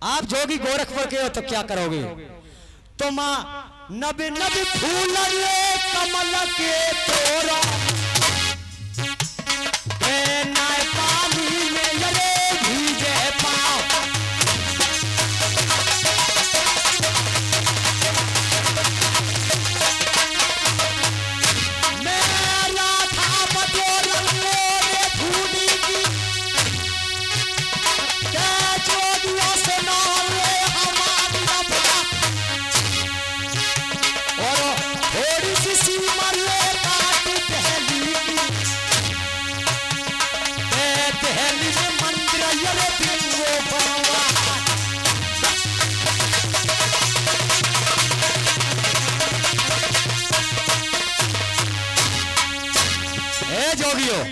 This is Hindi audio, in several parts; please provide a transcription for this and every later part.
आप जोगी गोरखपुर के हो तो क्या करोगे? तो माँ नबी नबी फूल कमल के तोरा पानी में लगे भीजे पाँव। मेरा था बटोरा मेरे फूली की जोगियों से नारे हमारी रफा और थोड़ी सी सीमा ले काट पहली की पहली में मंदिर ये बिंगो बाबा। ए जोगियों,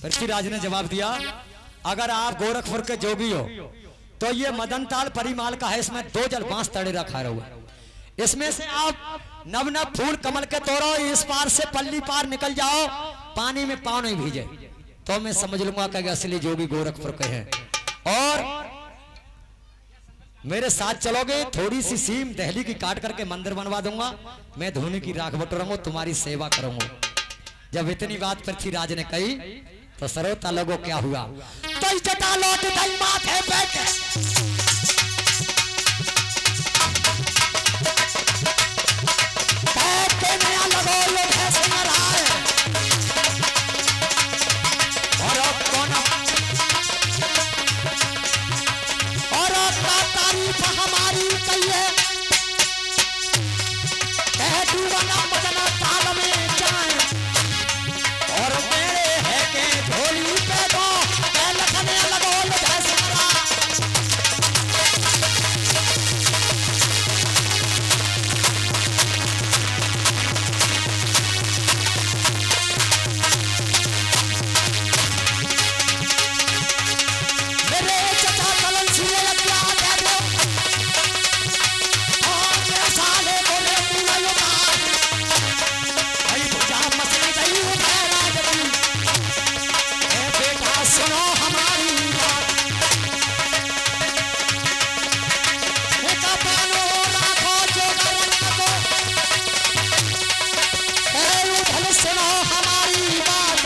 पृथ्वीराज ने जवाब दिया, अगर आप गोरखपुर के जोगी हो तो ये मदन ताल परिमाल का है, इसमें 2 जल बांस तड़े रखा रहा, इसमें से आप नव नव फूल कमल के तोड़ो, इस पार से पल्ली पार निकल जाओ, पानी में पाँव नहीं भीजे तो मैं समझ लूंगा कि असली जोगी गोरखपुर के हैं। और मेरे साथ चलोगे, थोड़ी सी सीम दहली की काट करके मंदिर बनवा दूंगा, मैं धोनी की राख बटोरूंगा, तुम्हारी सेवा करूंगा। जब इतनी बात पृथ्वीराज ने कही तो सरोता लोगों क्या हुआ, तो जटा लौट गई माथे बैठे नया लगो लोग ऐसे मराए और तारीफ हमारी कहिए कह डूबना मदना ताल में जाए और मेरे है के ढोली पे दो लखने लगो जैसे मेरे चचा कलन छिले क्या कह दो और मैं साले बोले मुलायो भाई तुझा मसले गई हूँ मेरा जबी ए बेटा सुनो हमारी बात एक पानो राखो जो रंग को भले सुनो हमारी बात।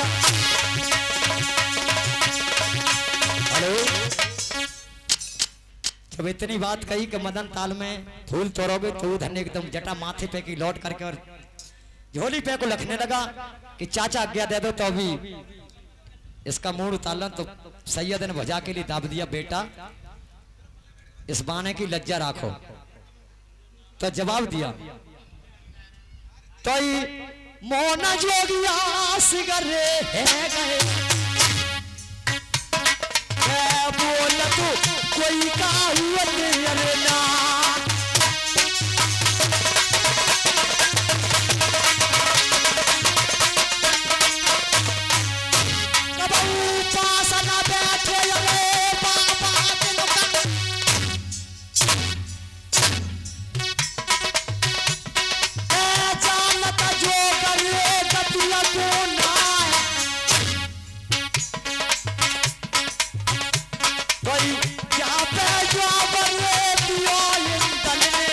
हेलो, जब इतनी बात कही कि मदन ताल में फूल तोड़ोगे तो धन्य एकदम जटा माथे पे की लौट करके और झोली पे को लखने लगा कि चाचा आज्ञा दे दो, तो अभी इसका मूड उतारना। तो सैयद ने भजा के लिए दाब दिया, बेटा इस बाने की लज्जा राखो। तो जवाब दिया, तो मोना जोगिया सिगरे है गए बोल तू कोई का हुआ अरे ना पास न बैठे अरे बाबा जानता जो करे गतिया को ना कोई क्या पे जो बने दिया इंदल ने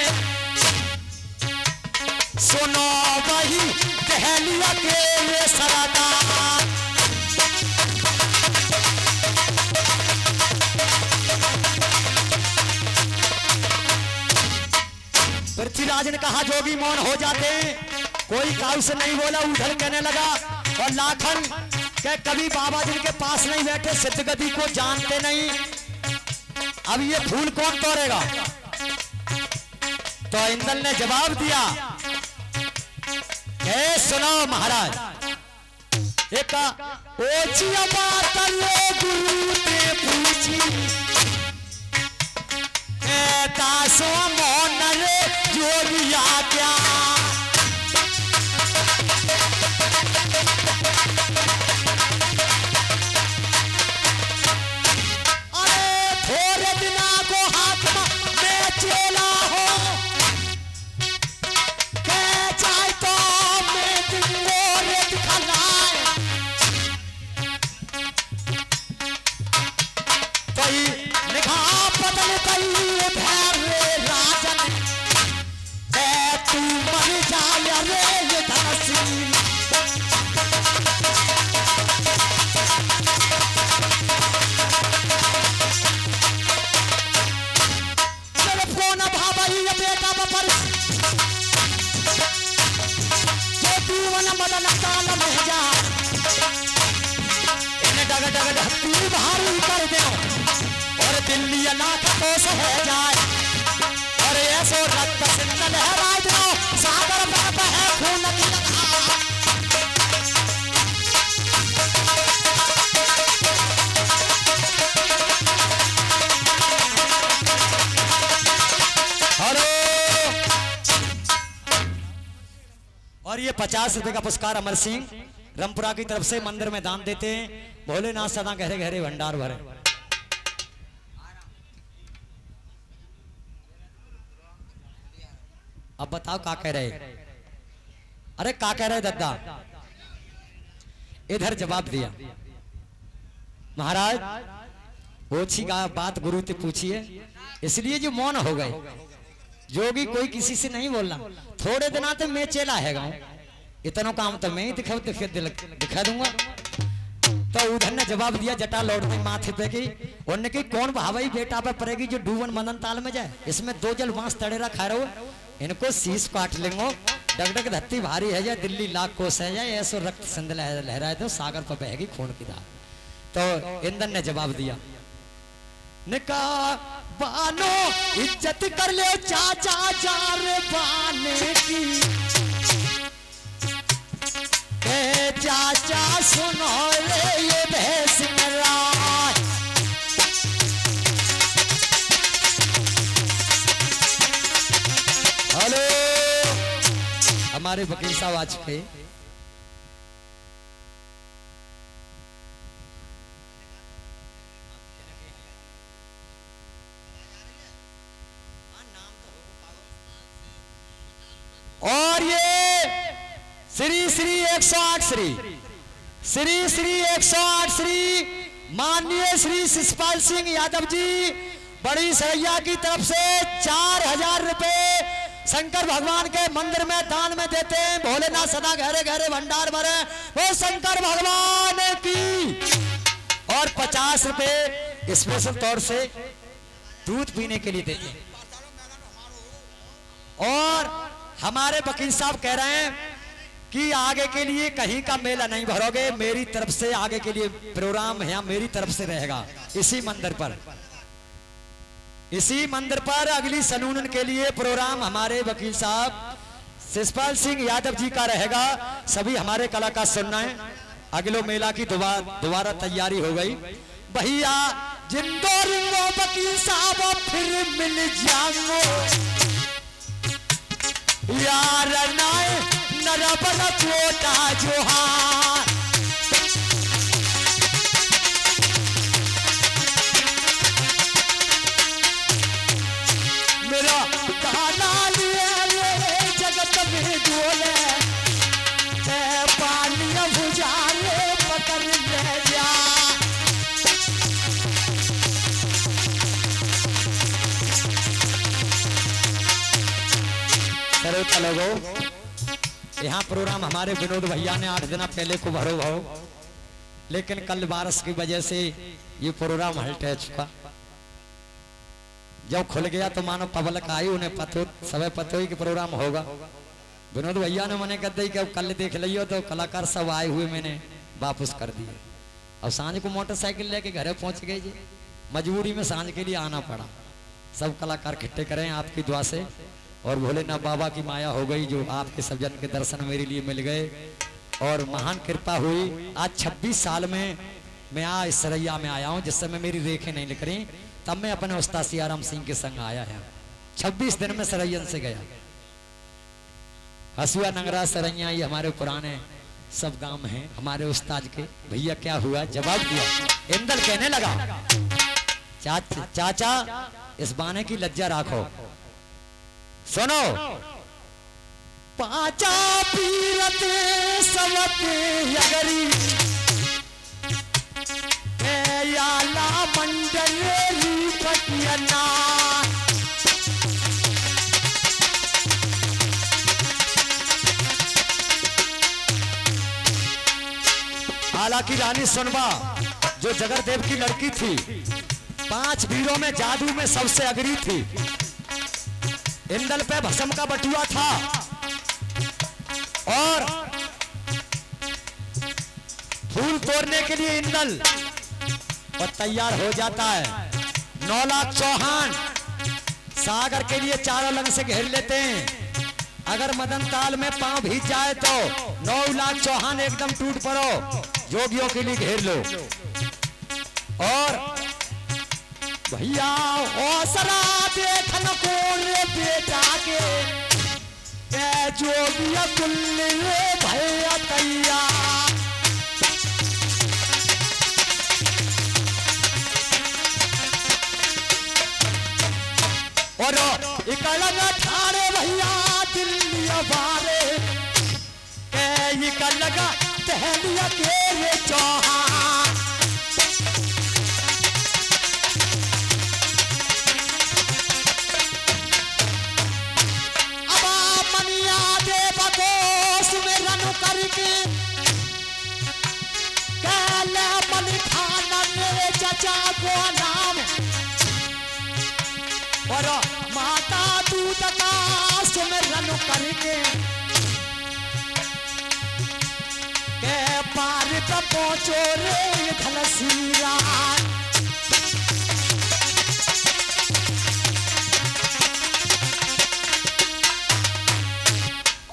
सुनो वही कहलिया के ये सरदार। पृथ्वीराज ने कहा जोगी मौन हो जाते, कोई काउ से नहीं बोला, उधर कहने लगा और लाखन के कभी बाबा जी के पास नहीं बैठे, सिद्धगति को जानते नहीं, अब ये फूल कौन तोड़ेगा? तो इंदल ने जवाब दिया, सुनो महाराज, एक ओचिया बात गुरु ने पूछी दासो मोन रे जोगिया क्या अरे थोड़े दिना को हाथ में चेला हो के चाहे तो मैं तुमको रे दिखाना है। कई धारे राजन तू मर जाय रे ये धनसी फोन भाई बेटा पर जो तू मदन काल में जा इन्हें डग डग धरती भारी कर दे और दिल्ली लाख कोस हो जाए और ऐसो रक्त सिंध लहरा दो सागर में बहे खून की धार और ये 50 रुपए का पुरस्कार अमर सिंह रामपुरा की तरफ से मंदिर में दान देते हैं। भोलेनाथ सदा गहरे गहरे भंडार भरे। अब बताओ क्या कह रहे? अरे क्या कह रहे दद्दा? इधर जवाब दिया महाराज ओछी का बात गुरु से पूछिए इसलिए जो मौन हो गए। जोगी कोई किसी से नहीं बोलना। थोड़े दिन आते मैं चेला है गाँव इतना काम तो मैं ही दिखा दूंगा। तो उधर ने जवाब दिया जटा लौटने माथे पे की उन्होंने की कौन भाई बेटा पे पड़ेगी जो डूबन मदन ताल में जाए। इसमें 2 जल बांस तड़ेरा खा रहे हो इनको शीश काट लेंगे। डगडग धरती भारी है जाए दिल्ली लाख कोस है जाए ऐसो रक्त सिंध लहराए तो सागर पर बहेगी खून की धार। तो इंद्रन ने जवाब दिया निका बानो इज्जत कर ले चाचा जार बाने की के चाचा सुनो ले ये भैंस मेरा हेलो हमारे वकील साहब आ चुके। और ये श्री श्री 108 श्री 108 श्री माननीय श्री शिषपाल सिंह यादव जी बड़ी सरैया की तरफ से 4000 रुपए शंकर भगवान के मंदिर में दान में देते हैं। भोलेनाथ सदा गहरे गहरे भंडार भरे वो शंकर भगवान की। और 50 रुपए स्पेशल तौर से दूध पीने के लिए देते हैं। और हमारे वकील साहब कह रहे हैं कि आगे के लिए कहीं का मेला नहीं भरोगे। मेरी तरफ से आगे के लिए प्रोग्राम यहाँ मेरी तरफ से रहेगा इसी मंदिर पर। इसी मंदिर पर अगली सनून के लिए प्रोग्राम हमारे वकील साहब शिषपाल सिंह यादव जी का रहेगा। सभी हमारे कलाकार सुनना है। अगलो मेला की दोबारा तैयारी हो गई। भैया जिंदो रिंगो वकील साहब फिर मिल जाओ यार नाय नरबन छोटा जोहार मेरा गाना लिए जगत में डोले पानी बुझाने पकड़ ले जा। लोगो यहाँ प्रोग्राम हमारे विनोद भैया ने 8 दिन पहले को भरो भाव लेकिन कल बारिश की वजह से ये प्रोग्राम हल्ट है चुका। जब खुल गया तो मानो पब्लिक आई उन्हें पतो सब पतो ही कि प्रोग्राम होगा। विनोद भैया ने मने कर दी कि अब कल देख लियो तो कलाकार सब आए हुए मैंने वापस कर दिए। अब सांझ को मोटरसाइकिल लेके घरे पहुंच गए जी। मजबूरी में सांझ के लिए आना पड़ा। सब कलाकार इकट्ठे करें आपकी दुआ से और भोलेनाथ बाबा की माया हो गई जो आपके सब जन के दर्शन मेरे लिए मिल गए और महान कृपा हुई। आज 26 साल में मैं इस सरैया में आया हूँ। जिस समय मेरी रेखें नहीं लिख रही तब मैं अपने उस्ताद सियाराम सिंह के संग आया है। 26 दिन में सरैयन से गया। हसुआ नंगरा सरैया ये हमारे पुराने सब गांव हैं हमारे उस्ताद के। भैया क्या हुआ? जवाब दिया। इंदल कहने लगा चाचा इस बाने की लज्जा राखो। सुनो पाचा पीरते सवते यगरी आला मंडल पटियना। हालांकि रानी सुनबा जो जगरदेव की लड़की थी, 5 वीरों में जादू में सबसे अग्री थी। इंदल पे भस्म का बटुआ था और फूल तोड़ने के लिए इंदल और तैयार हो जाता है। 9 लाख चौहान सागर के लिए चारों लंग से घेर लेते हैं। अगर मदन ताल में पांव भीज जाए तो 9 लाख चौहान एकदम टूट पड़ो, जोगियों के लिए घेर लो। और भैया ओसरा देखन कौन बेटा के जोगिया कुल्ले भैया तैयार। और इकलग ठाणे भैया दिल्ली बारे इकलग टहलिया के चौहान। अब मनिया दे बकोस में रन करके कहले मलिखाना मेरे चचा को नाम। और माता दूध का सुमिरन करके के पार तक पहुंचो रे धलसिया।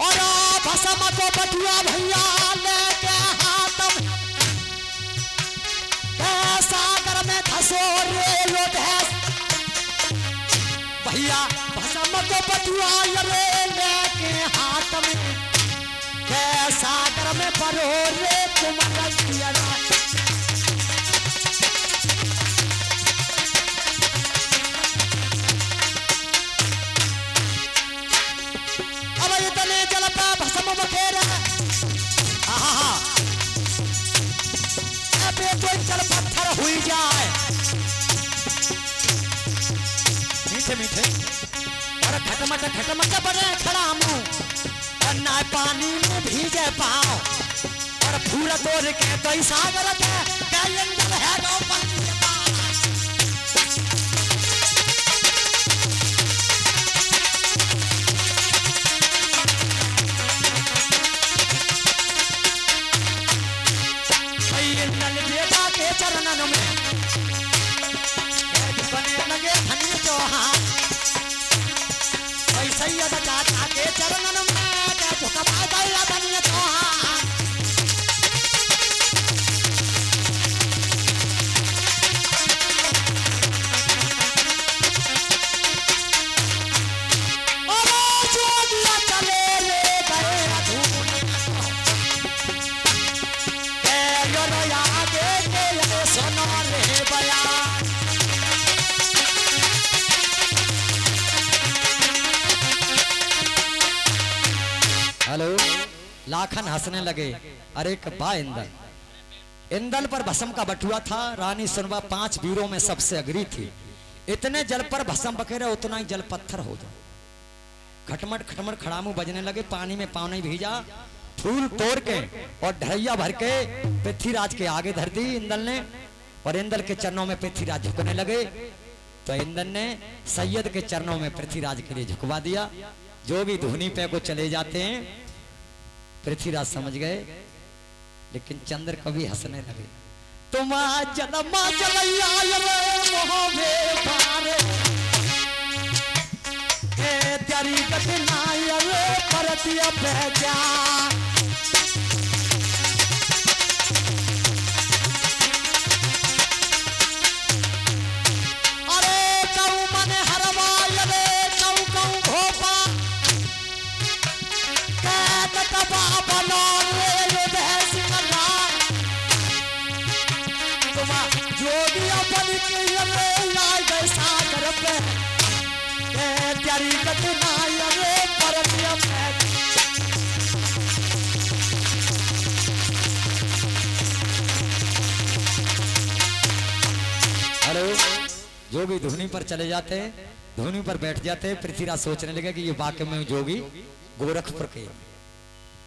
और भस्म को बटुआ भैया लेके हाथ में सागर में धसो रे लोटे भैया। भस्म को बटुआ रे लेके हाथ में के सागर में परो रे तुम्हारा किया। अब इतने जल पे भस्म बखेर अबे कोई जल पत्थर हुई जाए मीठे मीठे और खटमट बड़े खड़ा मुंह ना पानी में भीगे पाओ। और फूल तोड़ के तो सागर के अंदर है गो पानी के पास। नल देवा के चरणन में बने लगे धन्य चौहान। सैयद चाचा के चरणन में झुकवा गया धन्य चौहान। और जोगिया चले रे गए अधून के योरया आगे के सुनो रे बया। हेलो लाखन हंसने लगे। अरे कब्बा इंदल, इंदल पर भस्म का बटुआ था। रानी सुनबा 5 वीरों में सबसे अग्री थी। इतने जल पर भस्म बखेरा उतना ही जल पत्थर हो जाए। खटमट खटमट खड़ामू बजने लगे, पानी में पाँव नहीं भीजा। फूल तोड़ के और ढैया भर के पृथ्वीराज के आगे धर दी इंदल ने। और इंदल के चरणों में पृथ्वीराज झुकने लगे तो इंदल ने सैयद के चरणों में पृथ्वीराज के लिए झुकवा दिया। जो भी धुनी पे को चले जाते हैं पृथ्वीराज समझ गए। लेकिन चंद्र कभी हंसने लगे। तुम जलमा जलैया तेरी कठिनाई परतिया भेजा। अरे कहूँ मन हरवाय रे कहूँ कहूँ भोपा कबा बना रे सिंगला। तुम जोगिया बन के लाई गए सागर पे तेरी कठिनाई रे परतिया भेजा। जोगी धुनी पर चले जाते हैं, धुनी पर बैठ जाते हैं। पृथ्वीराज सोचने लगे कि ये वाकई में जोगी गोरखपुर के।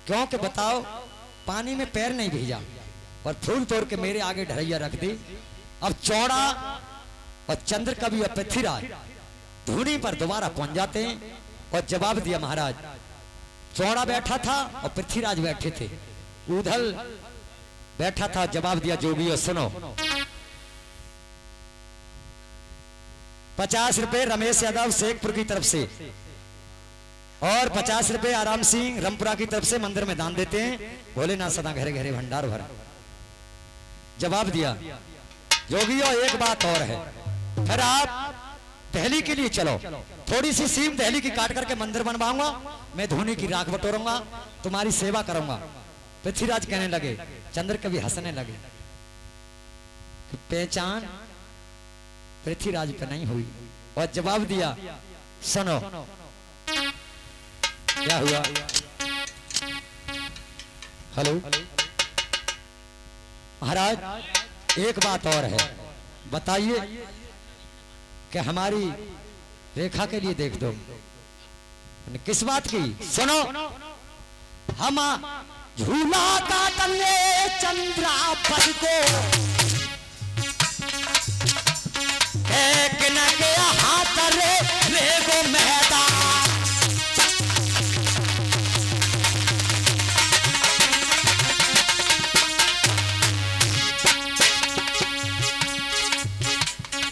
क्योंकि बताओ पानी में पैर नहीं भीजा और फूल तोड़ के मेरे आगे ढरैया रख दी। अब चौड़ा और चंद्र कवि और पृथ्वीराज धुनी पर दोबारा पहुंच जाते हैं और जवाब दिया महाराज। चौड़ा बैठा था और पृथ्वीराज बैठे थे, उधल बैठा था। जवाब दिया जोगी, सुनो 50 रुपए रमेश यादव शेखपुर की तरफ से और 50 रुपए आराम सिंह रमपुरा की तरफ से मंदिर में दान देते हैं। भोलेनाथ सदा घरे घरे भंडार भरा। जवाब दिया जोगियों एक बात और है, फिर आप दहली के लिए चलो, थोड़ी सी सीम दहली की काट करके मंदिर बनवाऊंगा, मैं धोनी की राख बटोरूंगा, तुम्हारी सेवा करूंगा। पृथ्वीराज कहने लगे, चंद्र कभी हंसने लगे। पहचान पृथ्वीराज पे नहीं हुई और जवाब दिया सुनो क्या हुआ। हेलो महाराज एक बात और है, बताइए कि हमारी रेखा के लिए देख दो। किस बात की? सुनो, हम झूला काटेंगे चंद्रापद को, एक न के हाथ रे लेगो मैदान।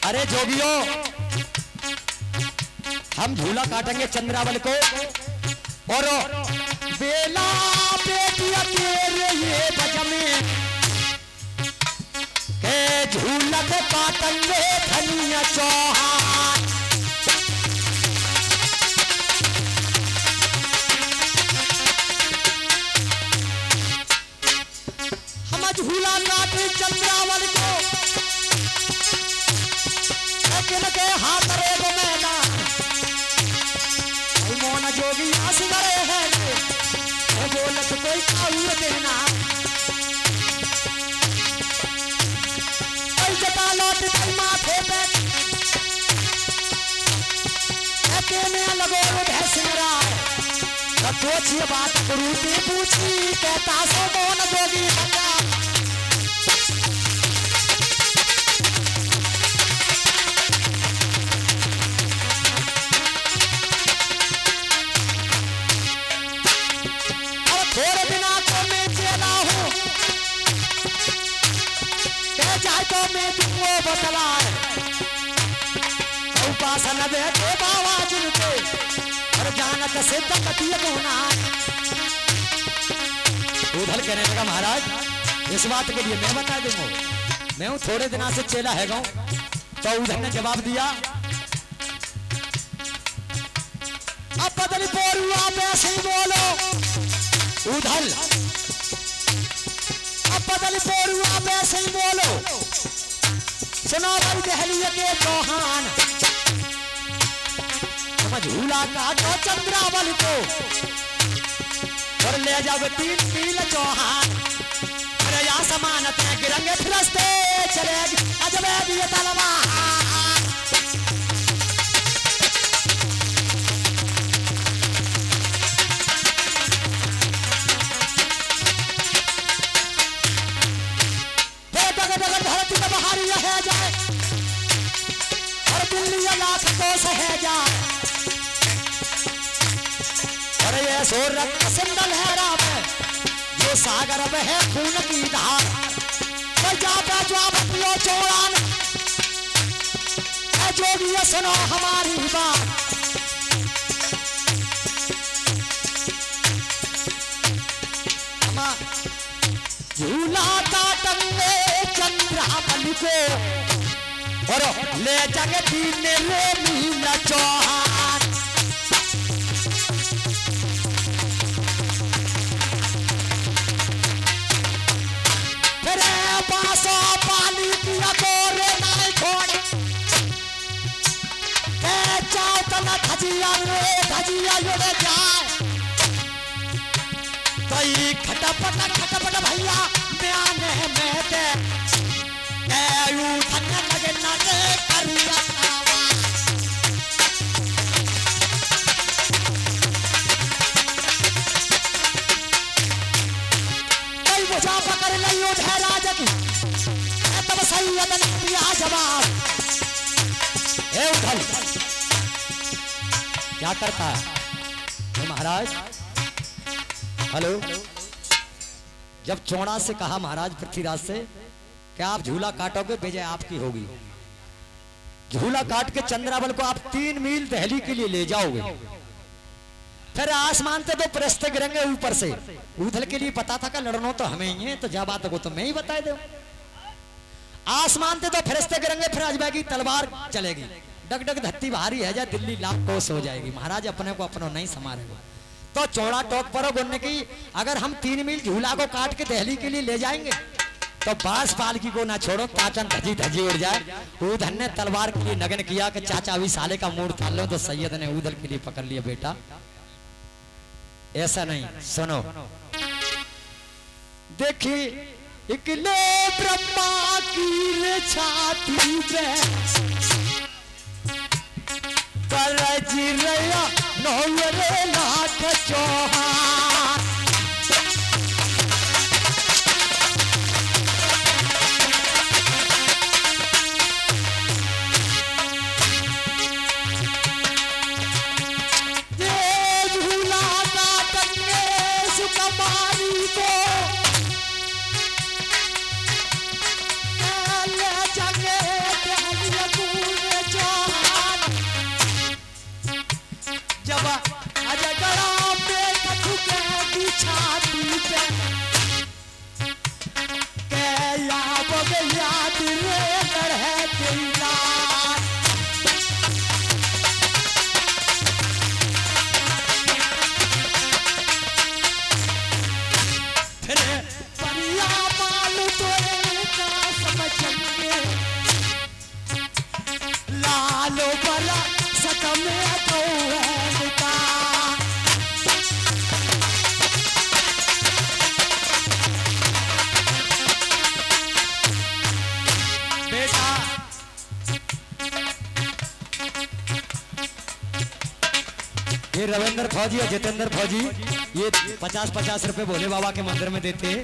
अरे जोगियों, हम झूला काटेंगे चंद्रावल को और बेला बेटिया के ये बजमे के झूला को काटेंगे धनिया चौहान। हम झूला काटे चंद्रावल को के हाथ रे गो मैदान। मोन जोगी आस गए हैं बोलत कोई खाऊर देना। जटा लौट गई माथे पे में लगो भैंसरा सोचिए बात गुरुजी पूछी कहता सो मोन जोगी तो मैं तुमको बतलाए उपासना बैठे बाबा जिनके और जानत सिद्ध कटिय होना। उधर कहने लगा महाराज इस बात के लिए मैं बता दूंगा, मैं हूं थोड़े दिना से चेला है गाँव। तो उधर ने जवाब दिया अब बदली बोलू आप ऐसे ही बोलो। उधर अब बदली बोलू आप ऐसे ही बोलो। सुनो भाई दहली के चौहान, झूला काटो चंद्रावल को और ले जाओ 3 मील चौहान। अरे या समानत है गिरंगे फिरस्ते चलेगी अजब ये तलवा। धरती में बहारी रह जाए और दिल्ली लाख को सह जाए। अरे ये सोरत सिंदल है राम जो सागर में है खून की धार। जाता जवाब पियो चौड़ान जोगी सुनो हमारी बात। झूला काटेंगे चंद्रावल को और ले जगती ने ले मीला चौहान। फिर पासो पानी पिया गोरे नहीं छोड़ जाओ तना धजिया जुड़े जाए। कई खटपट भैया म्याने में दे धन्य लगे ना करिया। सैयद ने दिया जवाब। ए उधल क्या करता है महाराज? हेलो, जब चौड़ा से कहा महाराज पृथ्वीराज से कि आप झूला काटोगे, विजय आपकी होगी। झूला काट के चंद्रावल को आप 3 मील दिल्ली के लिए ले जाओगे। फिर आसमान से 2 फरिश्ते गिरेंगे ऊपर से। उधल के लिए पता था कि लड़ना तो हमें ही है, तो जब बात को तो मैं ही बता दे। आसमान से 2 फरिश्ते गिरेंगे, फिर अजबा की तलवार चलेगी, डग डग धत्ती भारी है जा, दिल्ली लाख कोस हो जाएगी। महाराज अपने को अपनों नहीं संभालेगा। तो चौड़ा टोक पर बोलने की, अगर हम 3 मील झूला को काट के दिल्ली के लिए ले जाएंगे तो 22 पालकी को ना छोड़ो, ताचन धजी धजी उड़ जाए। उधर ने तलवार के लिए नगन किया कि चाचा अभी साले का मूड था लो, तो सैयद ने उधर के लिए पकड़ लिया। बेटा ऐसा नहीं, सुनो। देखी इकले ब्रह्मा की छाती पे करज रया नौरे लाख चौहान। सुकमारी को ले जाके जब अजगरा पे कथुके की छाती पे के याद याद रे गढ़े तेरा। लालो बला सतमे तो का बेटा ये रविंद्र फौजी और जितेंद्र फौजी ये 50-50 रुपए भोले बाबा के मंदिर में देते हैं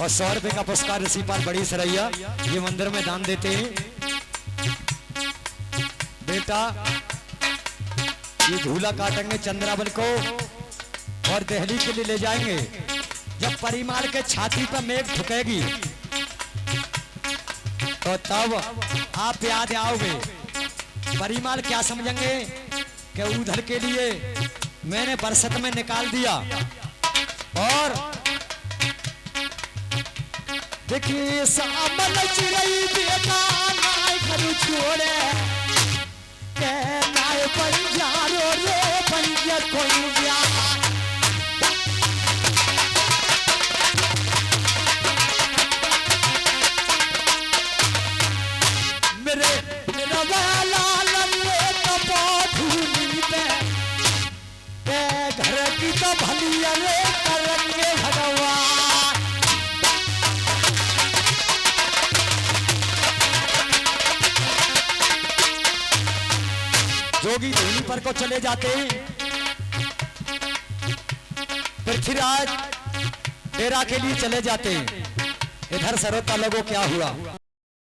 और 100 रुपए का पुरस्कार ऋषिपाल बड़ी सरैया ये मंदिर में दान देते हैं। बेटा ये झूला काटेंगे चंद्रावल को और दिल्ली के लिए ले जाएंगे। जब परिमाल के छाती पर मेघ ठुकेगी तो तब आप याद आओगे। परिमाल क्या समझेंगे कि उधर के लिए मैंने बरसत में निकाल दिया। और देखिए सामन चिड़ई बेटा नाय करू छोड़े के नाय पंजारो रे पंजा कोई ब्याह। मेरे लाल ने कपो धूनी पे घर की तो भलिया रे करेंगे भगवान। जोगी धूनी पर को चले जाते हैं। पृथ्वीराज डेरा के लिए चले जाते हैं। इधर सरोता लोगों क्या हुआ?